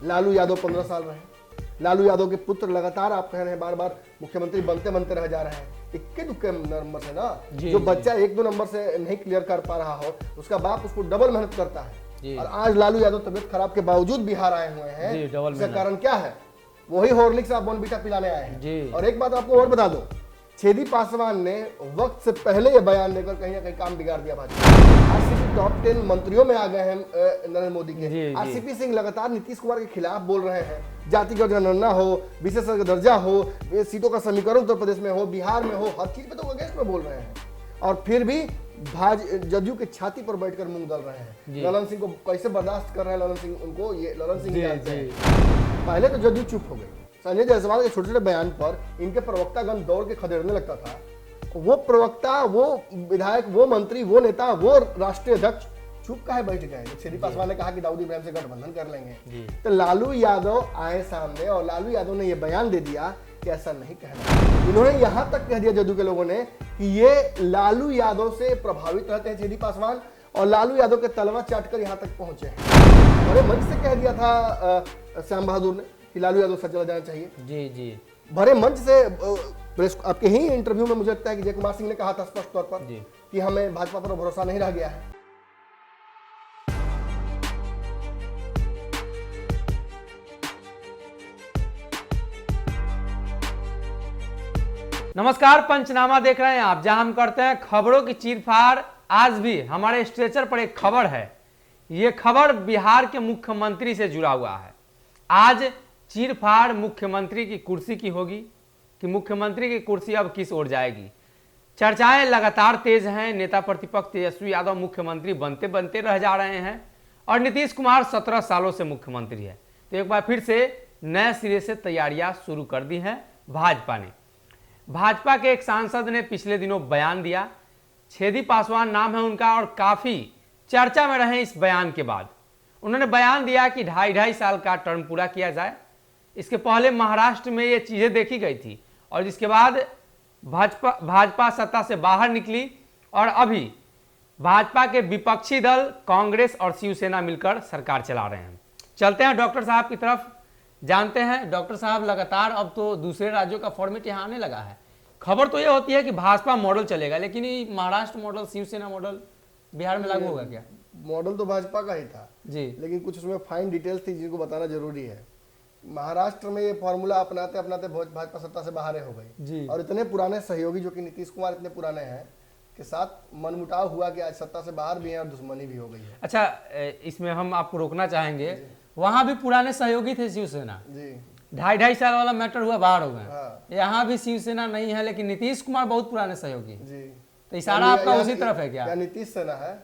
लालू यादव 15 साल रहे, लालू यादव के पुत्र लगातार आप कह रहे हैं बार बार मुख्यमंत्री बनते बनते रह जा रहे हैं। इक्के दुक्के नंबर से ना, जो बच्चा 1-2 नंबर से नहीं क्लियर कर पा रहा हो, उसका बाप उसको डबल मेहनत करता है। और आज लालू यादव तबियत खराब के बावजूद बिहार आए हुए हैं। इसका कारण क्या है? वही हॉर्लिक्स आप बोर्नविटा पिलाने आए हैं। और एक बात आपको और बता दो, छेदी पासवान ने वक्त से पहले ये बयान देकर कहीं ना कहीं काम बिगाड़ दिया भाजपा। आरसीपी टॉप 10 मंत्रियों में आ गए हैं नरेंद्र मोदी के। आरसीपी सिंह लगातार नीतीश कुमार के खिलाफ बोल रहे हैं। जातिगत जनगणना हो, विशेष दर्जा हो, सीटों का समीकरण उत्तर प्रदेश में हो, बिहार में हो, हर चीज पे तो अगेंस्ट में बोल रहे हैं। और फिर भी जदयू के छाती पर बैठकर मूंग दल रहे हैं। ललन सिंह को कैसे बर्दाश्त कर रहे हैं? ललन सिंह उनको ये ललन सिंह जानते हैं। पहले तो जदयू चुप हो गई। संजय जायसवाल के छोटे छोटे बयान पर इनके प्रवक्तागण दौड़ के खदेड़ने लगता था। वो प्रवक्ता, वो विधायक, वो मंत्री, वो नेता, वो राष्ट्रीय अध्यक्ष चुप काहे बैठ गए? छेदी पासवान ने कहा कि दाऊद इब्राहिम से गठबंधन कर लेंगे, तो लालू यादव आए सामने और लालू यादव ने ये बयान दे दिया कि ऐसा नहीं कहना। इन्होंने यहां तक कह दिया जदयू के लोगों ने कि ये लालू यादव से प्रभावित रहते हैं छेदी पासवान, और लालू यादव के तलवा चाटकर यहां तक पहुंचे हैं। बड़े मंच से कह दिया था श्याम बहादुर ने कि लालू यादव सच चला जाना चाहिए। जी भरे मंच से प्रेस आपके ही इंटरव्यू में मुझे लगता है कि जय कुमार सिंह ने कहा था स्पष्ट तौर पर कि हमें भाजपा पर भरोसा नहीं रह गया है। नमस्कार, पंचनामा देख रहे हैं आप, जहां हम करते हैं खबरों की चीरफाड़। आज भी हमारे स्ट्रेचर पर एक खबर है। यह खबर बिहार के मुख्यमंत्री से जुड़ा हुआ है। आज चीरफाड़ मुख्यमंत्री की कुर्सी की होगी कि मुख्यमंत्री की कुर्सी अब किस ओर जाएगी। चर्चाएं लगातार तेज हैं। नेता प्रतिपक्ष तेजस्वी यादव मुख्यमंत्री बनते बनते रह जा रहे हैं और नीतीश कुमार 17 सालों से मुख्यमंत्री है। तो एक बार फिर से नए सिरे से तैयारियां शुरू कर दी हैं भाजपा ने। भाजपा के एक सांसद ने पिछले दिनों बयान दिया, छेदी पासवान नाम है उनका, और काफी चर्चा में रहे इस बयान के बाद। उन्होंने बयान दिया कि 2.5 साल का टर्म पूरा किया जाए। इसके पहले महाराष्ट्र में ये चीजें देखी गई थी और जिसके बाद भाजपा सत्ता से बाहर निकली और अभी भाजपा के विपक्षी दल कांग्रेस और शिवसेना मिलकर सरकार चला रहे हैं। चलते हैं डॉक्टर साहब की तरफ, जानते हैं। डॉक्टर साहब, लगातार अब तो दूसरे राज्यों का फॉर्मेट यहाँ आने लगा है। खबर तो ये होती है कि भाजपा मॉडल चलेगा, लेकिन ये महाराष्ट्र मॉडल, शिवसेना मॉडल बिहार में लागू होगा क्या? मॉडल तो भाजपा का ही था जी, लेकिन कुछ उसमें फाइन डिटेल्स थी जिनको बताना जरूरी है। महाराष्ट्र में ये फॉर्मूला अपनाते अपनाते भाजपा सत्ता से बाहर हो गई जी। और इतने पुराने सहयोगी जो कि नीतीश कुमार इतने पुराने हैं के साथ मनमुटाव हुआ कि आज सत्ता से बाहर भी है और दुश्मनी भी हो गई है। अच्छा, इसमें हम आपको रोकना चाहेंगे। वहां भी पुराने सहयोगी थे शिवसेना जी। 2.5 साल वाला मैटर हुआ, बाहर हो गए। यहाँ भी शिवसेना नहीं है, लेकिन नीतीश कुमार बहुत पुराने सहयोगी जी। तो इशारा आपका उसी तरफ है क्या? नीतीश सेना है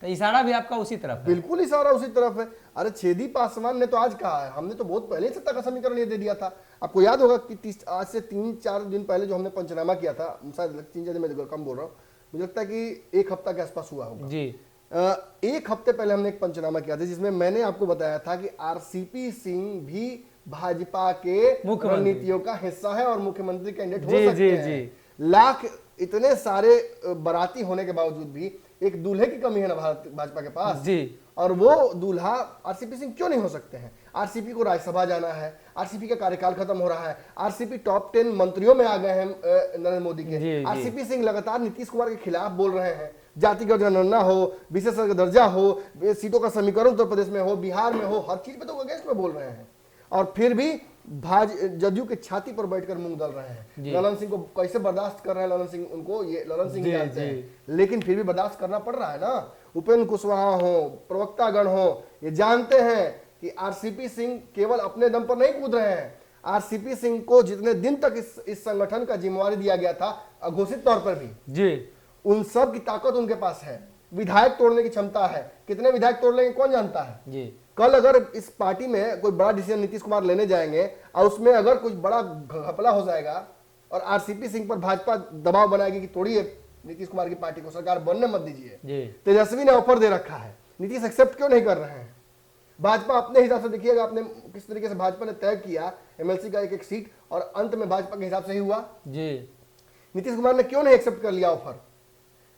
तो इशारा भी आपका उसी तरफ है? बिल्कुल इशारा उसी तरफ है। अरे छेदी पासवान ने तो आज कहा है, हमने तो बहुत पहले सत्ता का समीकरण ये दे दिया था। आपको याद होगा कि आज से 3-4 दिन पहले जो हमने पंचनामा किया था, शायद 3 दिन में कम बोल रहा हूँ, मुझे लगता है कि 1 हफ्ता के आसपास हुआ होगा जी। 1 हफ्ते पहले हमने एक पंचनामा किया था जिसमें मैंने आपको बताया था कि आरसीपी सिंह भी भाजपा के रणनीतियों का हिस्सा है और मुख्यमंत्री कैंडिडेट हो सकते हैं। लाख इतने सारे बाराती होने के बावजूद भी एक दूल्हे की कमी है ना भाजपा के पास जी। और वो दूल्हा आरसीपी सिंह क्यों नहीं हो सकते हैं? आरसीपी को राज्यसभा जाना है, आरसीपी का कार्यकाल खत्म हो रहा है, आरसीपी टॉप 10 मंत्रियों में आ गए हैं नरेंद्र मोदी के। आरसीपी सिंह लगातार नीतीश कुमार के खिलाफ बोल रहे हैं। जातिगत जनगणना हो, विशेष दर्जा हो, सीटों का समीकरण उत्तर प्रदेश में हो, बिहार में हो, हर चीज पे तो अगेंस्ट में बोल रहे हैं। और फिर भी जदयू के छाती पर बैठकर मूंग दल रहे हैं। ललन सिंह को कैसे बर्दाश्त कर रहे हैं? ललन सिंह उनको ये ललन सिंह जानते हैं, लेकिन फिर भी बर्दाश्त करना पड़ रहा है ना। उपेंद्र कुशवाहा हो, प्रवक्तागण हो, ये जानते हैं कि आरसीपी सिंह केवल अपने दम पर नहीं कूद रहे हैं। आरसीपी सिंह को जितने दिन तक इस संगठन का जिम्मेवारी दिया गया था अघोषित तौर पर भी जी, उन सब की ताकत उनके पास है। विधायक तोड़ने की क्षमता है। कितने विधायक तोड़ लेंगे कौन जानता है जी। कल अगर इस पार्टी में कोई बड़ा डिसीजन नीतीश कुमार लेने जाएंगे और उसमें अगर कुछ बड़ा घपला हो जाएगा और आरसीपी सिंह पर भाजपा दबाव बनाएगी कि तोड़िए नीतीश कुमार की पार्टी को, सरकार बनने मत दीजिए। तेजस्वी ने ऑफर दे रखा है, नीतीश एक्सेप्ट क्यों नहीं कर रहे हैं? भाजपा अपने हिसाब से, देखिएगा आपने किस तरीके से भाजपा ने तय किया एमएलसी का एक सीट और अंत में भाजपा के हिसाब से ही हुआ जी। नीतीश कुमार ने क्यों नहीं एक्सेप्ट कर लिया ऑफर?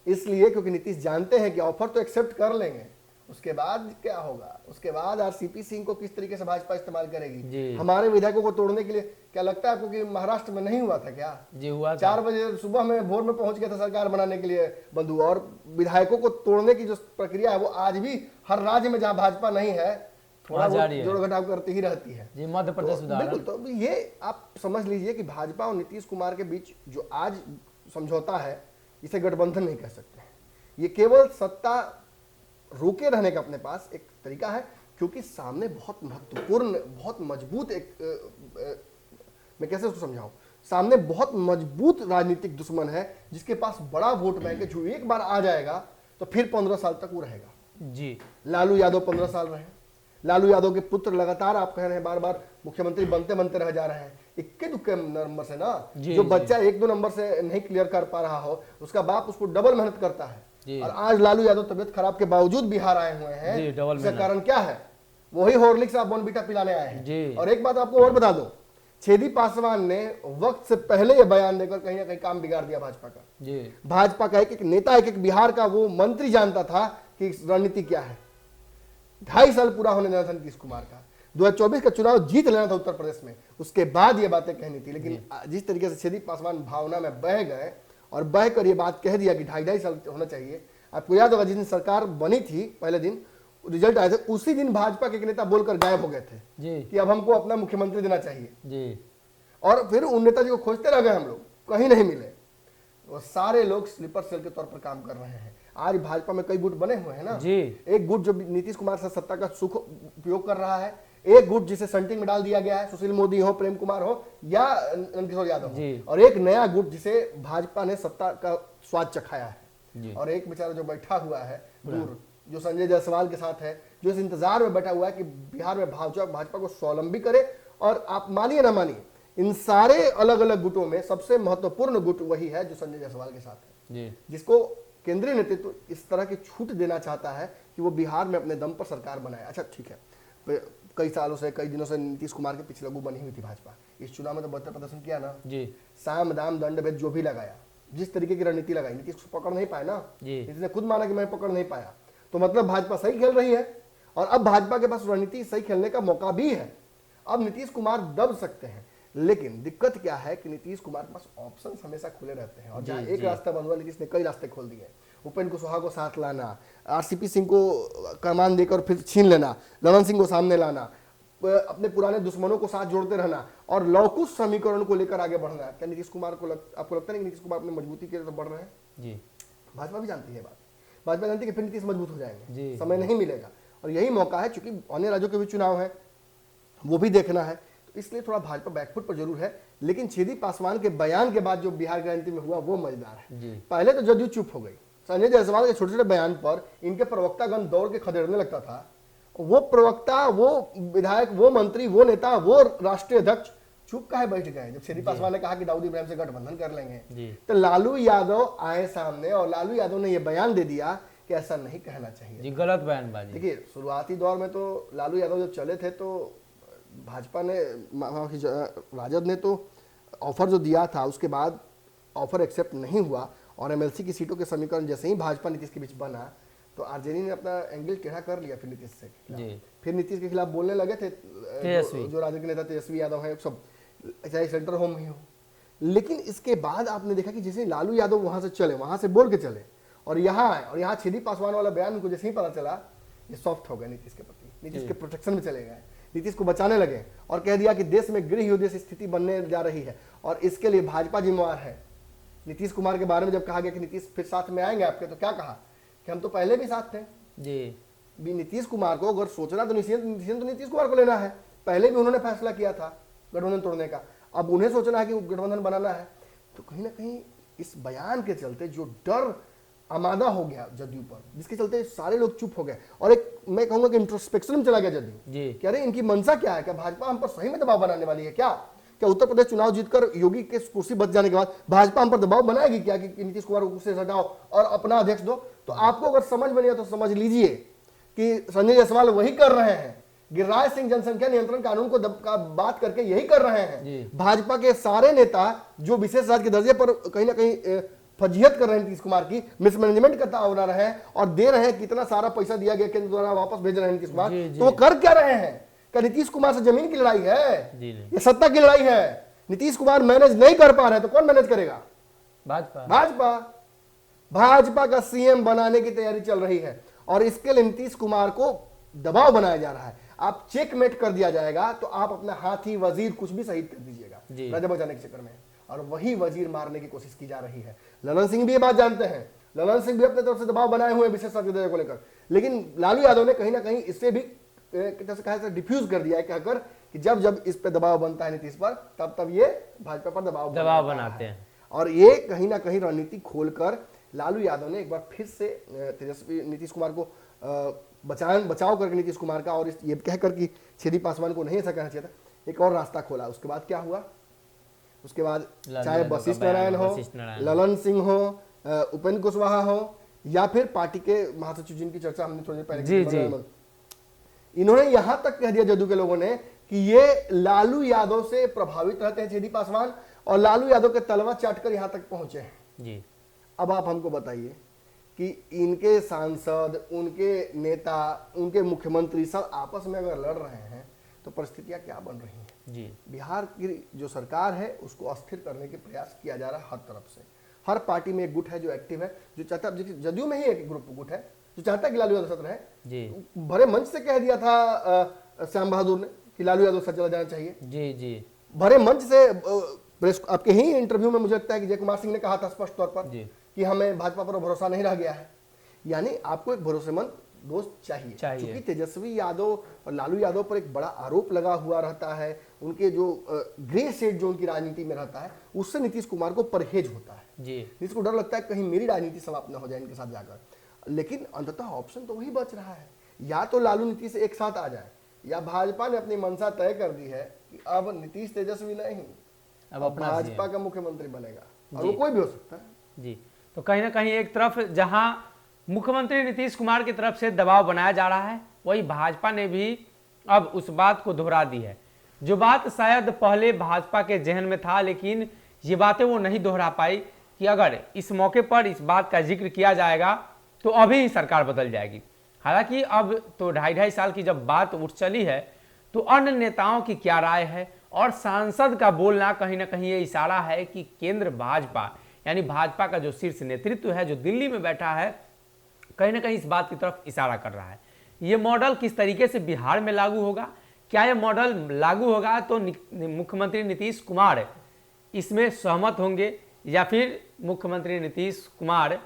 इसलिए क्योंकि नीतीश जानते हैं कि ऑफर तो एक्सेप्ट कर लेंगे उसके बाद क्या होगा? उसके बाद आरसीपी सिंह को किस तरीके से भाजपा इस्तेमाल जी। करेगी? हमारे विधायकों को तोड़ने के लिए क्या लगता है आपको कि महाराष्ट्र में नहीं हुआ था क्या? जी हुआ था। 4 बजे सुबह में भोर में पहुंच गया था सरकार बनाने के लिए बंधु। और विधायकों को तोड़ने की जो प्रक्रिया है वो आज भी हर राज्य में जहां भाजपा नहीं है थोड़ा वहाँ बहुत जारी है। जोड़ घटाव करती ही रहती है। जी मध्य प्रदेश उदाहरण। बिल्कुल, तो ये आप समझ लीजिए कि भाजपा और नीतीश कुमार के बीच जो आज समझौता है इसे गठबंधन नहीं कह सकते हैं। ये केवल सत्ता रोके रहने का अपने पास एक तरीका है, क्योंकि सामने बहुत महत्वपूर्ण, बहुत मजबूत मैं कैसे उसको समझाऊं, सामने बहुत मजबूत राजनीतिक दुश्मन है जिसके पास बड़ा वोट बैंक है, जो एक बार आ जाएगा तो फिर 15 साल तक वो रहेगा। जी लालू यादव 15 साल रहे। लालू यादव के पुत्र लगातार आप कह रहे हैं बार बार मुख्यमंत्री बनते बनते रह जा रहे हैं, इक्के दुक्के नंबर से ना। जो बच्चा 1-2 नंबर से नहीं क्लियर कर पा रहा हो उसका बाप उसको डबल मेहनत करता है। और आज लालू यादव तबियत खराब के बावजूद बिहार आए हुए हैं। इसका कारण क्या है? वही हॉर्लिक्स आप बॉर्नविटा पिलाने आए हैं। और एक बात आपको और बता दो, छेदी पासवान ने वक्त से पहले ये बयान देकर कहीं ना कहीं काम बिगाड़ दिया भाजपा का। भाजपा का एक नेता, एक बिहार का वो मंत्री जानता था कि रणनीति क्या है। 2.5 साल पूरा होने देना था नीतीश कुमार का, 2024 का चुनाव जीत लेना था उत्तर प्रदेश में, उसके बाद ये बातें कहनी थी। लेकिन जिस तरीके से छेदी पासवान भावना में बह गए और बह कर ये बात कह दिया कि 2.5 साल होना चाहिए। आपको याद होगा जिस दिन सरकार बनी थी पहले दिन रिजल्ट आए थे, उसी दिन भाजपा के एक नेता बोलकर गायब हो गए थे कि अब हमको अपना मुख्यमंत्री देना चाहिए। और फिर उन नेताजी को खोजते रह गए हम लोग, कहीं नहीं मिले। वो सारे लोग स्लीपर सेल के तौर पर काम कर रहे हैं। आज भाजपा में कई गुट बने हुए हैं ना। एक गुट जो नीतीश कुमार से सत्ता का सुख उपयोग कर रहा है, एक गुट जिसे संटिंग में डाल दिया गया है, सुशील मोदी हो, प्रेम कुमार हो या नंदकिशोर यादव हो, और एक नया गुट जिसे भाजपा ने सत्ता का स्वाद चखाया है। और एक बेचारा जो बैठा हुआ है दूर, जो संजय जायसवाल के साथ है, जो इस इंतजार में बैठा हुआ है कि बिहार में भाजपा को स्वावलंबी करे। और आप मानिए ना मानिए, इन सारे अलग अलग गुटों में सबसे महत्वपूर्ण गुट वही है जो संजय जायसवाल के साथ है, जिसको केंद्रीय नेतृत्व इस तरह की छूट देना चाहता है कि वो बिहार में अपने दम पर सरकार बनाए। अच्छा ठीक है, कई सालों से, कई दिनों से नीतीश कुमार के पीछे लगू बनी हुई थी भाजपा। इस चुनाव में तो बेहतर प्रदर्शन किया ना साम दाम दंड भेद जो भी लगाया, जिस तरीके की रणनीति लगाई, नीतीश को पकड़ नहीं पाया ना। नीतीश ने खुद माना कि मैं पकड़ नहीं पाया, तो मतलब भाजपा सही खेल रही है। और अब भाजपा के पास रणनीति सही खेलने का मौका भी है। अब नीतीश कुमार दब सकते हैं, लेकिन दिक्कत क्या है कि नीतीश कुमार के पास ऑप्शंस हमेशा खुले रहते हैं। और जहाँ एक रास्ता बंद हुआ, नीतीश ने कई रास्ते खोल दिए। उपेंद्र कुशवाहा को साथ लाना, आरसीपी सिंह को कमान देकर फिर छीन लेना, ललन सिंह को सामने लाना, अपने पुराने दुश्मनों को साथ जोड़ते रहना और लौकुश समीकरण को लेकर आगे बढ़ना। क्या नीतीश कुमार को आपको लगता नहीं कि नीतीश कुमार अपनी मजबूती की तरफ बढ़ रहे हैं? भाजपा भी जानती है बात। भाजपा जानती है कि फिर नीतीश मजबूत हो जाएंगे, समय नहीं मिलेगा। और यही मौका है, चूंकि अन्य राज्यों के भी चुनाव है, वो भी देखना है, तो इसलिए थोड़ा भाजपा बैकफुट पर जरूर है। लेकिन छेदी पासवान के बयान के बाद जो बिहार की राजनीति में हुआ वो मजेदार है। पहले तो जदयू चुप हो गई, संजय जायसवाल के छोटे छोटे बयान पर इनके प्रवक्तागण दौड़ के खदेड़ने लगता था। वो प्रवक्ता, वो विधायक, वो मंत्री, वो नेता, वो राष्ट्रीय अध्यक्ष चुप काहे बैठ गए जब छेदी पासवान ने कहा कि दाऊद इब्राहिम से गठबंधन कर लेंगे। तो लालू यादव आए सामने और लालू यादव ने यह बयान दे दिया कि ऐसा नहीं कहना चाहिए। गलत बयानबाजी। देखिए, शुरुआती दौर में तो लालू यादव जब चले थे तो भाजपा ने, राजद ने तो ऑफर जो दिया था उसके बाद ऑफर एक्सेप्ट नहीं हुआ। और एमएलसी की सीटों के समीकरण जैसे ही भाजपा नीतीश के बीच बना तो आरजेडी ने अपना एंगल टेढ़ा कर लिया फिर नीतीश से खिलाफ। फिर नीतीश के खिलाफ बोलने लगे थे जो राजद के नेता तेजस्वी यादव हैं, सब चाहे सेंटर होम ही हो। लेकिन इसके बाद आपने देखा कि जैसे लालू यादव वहां से चले, वहां से बोल के चले और यहाँ आए, और यहाँ छेदी पासवान वाला बयान उनको जैसे ही पता चला ये सॉफ्ट हो गए नीतीश के प्रति, नीतीश के प्रोटेक्शन में चले गए, नीतीश को बचाने लगे और कह दिया कि देश में गृह युद्ध जैसी स्थिति बनने जा रही है और इसके लिए भाजपा जिम्मेवार है। नीतीश कुमार के बारे में जब कहा गया कि नीतीश फिर साथ में आएंगे आपके, तो क्या कहा कि हम तो पहले भी साथ थे भी। नीतीश कुमार को अगर सोचना तो नीतीश कुमार को लेना है, पहले भी उन्होंने फैसला किया था गठबंधन तोड़ने का, अब उन्हें सोचना है कि गठबंधन बनाना है। तो कहीं ना कहीं इस बयान के चलते जो डर आमादा हो गया जदयू पर, जिसके चलते सारे लोग चुप हो गए और एक मैं कहूंगा कि इंट्रोस्पेक्शन में चला गया जदयू कि अरे इनकी मंशा क्या है, क्या भाजपा हम पर सही में दबाव बनाने वाली है क्या उत्तर प्रदेश चुनाव जीतकर योगी के कुर्सी बच जाने के बाद भाजपा हम पर दबाव बनाएगी क्या कि नीतीश कुमार को कुर्सी से हटाओ और अपना अध्यक्ष दो? तो आपको अगर समझ में नहीं है तो समझ लीजिए कि संजय जायसवाल वही कर रहे हैं, गिरिराज सिंह जनसंख्या नियंत्रण कानून को का बात करके यही कर रहे हैं। भाजपा के सारे नेता जो विशेष राज्य के दर्जे पर कहीं ना कहीं फजीहत कर रहे हैं नीतीश कुमार की, मिसमैनेजमेंट का दावा बना रहे हैं और दे रहे हैं कितना सारा पैसा दिया गया केंद्र द्वारा वापस भेज रहे हैं नीतीश कुमार, तो वो कर क्या रहे हैं? क्या नीतीश कुमार से जमीन की लड़ाई है? ये सत्ता की लड़ाई है। नीतीश कुमार मैनेज नहीं कर पा रहे तो कौन मैनेज करेगा? भाजपा का सीएम बनाने की तैयारी चल रही है और इसके लिए नीतीश कुमार को दबाव बनाया जा रहा है। आप चेकमेट कर दिया जाएगा तो आप अपना हाथी वजीर कुछ भी शहीद कर दीजिएगा राजा बचाने के चक्कर में, और वही वजीर मारने की कोशिश की जा रही है। ललन सिंह भी ये बात जानते हैं, ललन सिंह भी अपने तरफ से दबाव बनाए हुए विशेष सर्वोदय को लेकर, लेकिन लालू यादव ने कहीं ना कहीं इससे भी जैसे कहा डिफ्यूज कर दिया है, कहकर कि जब जब इस पे दबाव बनता है नीतीश पर, तब तब ये भाजपा पर दबाव बनाते हैं। और ये कहीं ना कहीं रणनीति खोलकर लालू यादव ने एक बार फिर से तेजस्वी नीतीश कुमार को बचाव करके नीतीश कुमार का, और ये कहकर कि छेदी पासवान को नहीं ऐसा कहना चाहिए था, एक और रास्ता खोला। उसके बाद क्या हुआ? उसके बाद चाहे वशिष्ठ नारायण हो, ललन सिंह हो, उपेंद्र कुशवाहा हो, या फिर पार्टी के महासचिव जिनकी चर्चा हमने थोड़ी देर पहले, इन्होंने यहां तक कह दिया जदयू के लोगों ने कि ये लालू यादव से प्रभावित रहते हैं छेदी पासवान, और लालू यादव के तलवा चाटकर यहां तक पहुंचे हैं जी। अब आप हमको बताइए कि इनके सांसद, उनके नेता, उनके मुख्यमंत्री सब आपस में अगर लड़ रहे हैं तो परिस्थितियां क्या बन रही हैं जी। बिहार की जो सरकार है उसको अस्थिर करने के प्रयास किया जा रहा है हर तरफ से। हर पार्टी में एक गुट है जो एक्टिव है, जो चाहता है, जदयू में ही एक ग्रुप गुट है जो चाहता है कि लालू यादव सत्ता रहे जी। भरे मंच से कह दिया था श्याम बहादुर ने कि लालू यादव सत्ता चला जाना चाहिए जी जी। भरे मंच से प्रेस आपके ही इंटरव्यू में मुझे लगता है कि जय कुमार सिंह ने कहा था स्पष्ट तौर पर कि हमें भाजपा पर भरोसा नहीं रह गया है। यानी आपको एक भरोसेमंद दोस्त चाहिए। क्योंकि तेजस्वी यादव और लालू यादव पर एक बड़ा आरोप लगा हुआ रहता है, उनके जो ग्रे शेड जो उनकी राजनीति में रहता है उससे नीतीश कुमार को परहेज होता है जी। नीतीश को डर लगता है कहीं मेरी राजनीति समाप्त न हो जाए इनके साथ जाकर, लेकिन अंततः ऑप्शन तो वही बच रहा है, या तो लालू नीतीश एक साथ आ जाए, या भाजपा ने अपनी मंशा तय कर दी है कि अब नीतीश तेजस्वी नहीं, अब अपना भाजपा का मुख्यमंत्री बनेगा, और वो कोई भी हो सकता है जी। तो कहीं ना कहीं एक तरफ जहां मुख्यमंत्री नीतीश कुमार की तरफ से दबाव बनाया जा रहा है, वही भाजपा ने भी अब उस बात को दोहरा दी है, जो बात शायद पहले भाजपा के जहन में था, लेकिन ये बातें वो नहीं दोहरा पाई कि अगर इस मौके पर इस बात का जिक्र किया जाएगा तो अभी ही सरकार बदल जाएगी। हालांकि अब तो 2.5 साल की जब बात उठ चली है तो अन्य नेताओं की क्या राय है, और सांसद का बोलना कहीं ना कहीं ये इशारा है कि केंद्र भाजपा यानी भाजपा का जो शीर्ष नेतृत्व है जो दिल्ली में बैठा है, कहीं ना कहीं इस बात की तरफ इशारा कर रहा है। ये मॉडल किस तरीके से बिहार में लागू होगा, क्या ये मॉडल लागू होगा तो मुख्यमंत्री नीतीश कुमार इसमें सहमत होंगे, या फिर मुख्यमंत्री नीतीश कुमार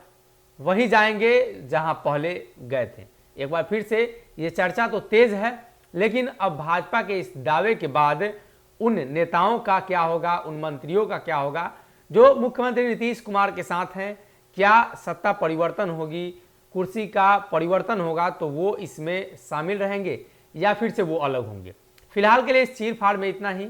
वहीं जाएंगे जहां पहले गए थे। एक बार फिर से ये चर्चा तो तेज है, लेकिन अब भाजपा के इस दावे के बाद उन नेताओं का क्या होगा, उन मंत्रियों का क्या होगा जो मुख्यमंत्री नीतीश कुमार के साथ हैं। क्या सत्ता परिवर्तन होगी, कुर्सी का परिवर्तन होगा तो वो इसमें शामिल रहेंगे, या फिर से वो अलग होंगे। फिलहाल के लिए इस चीर फाड़ में इतना ही।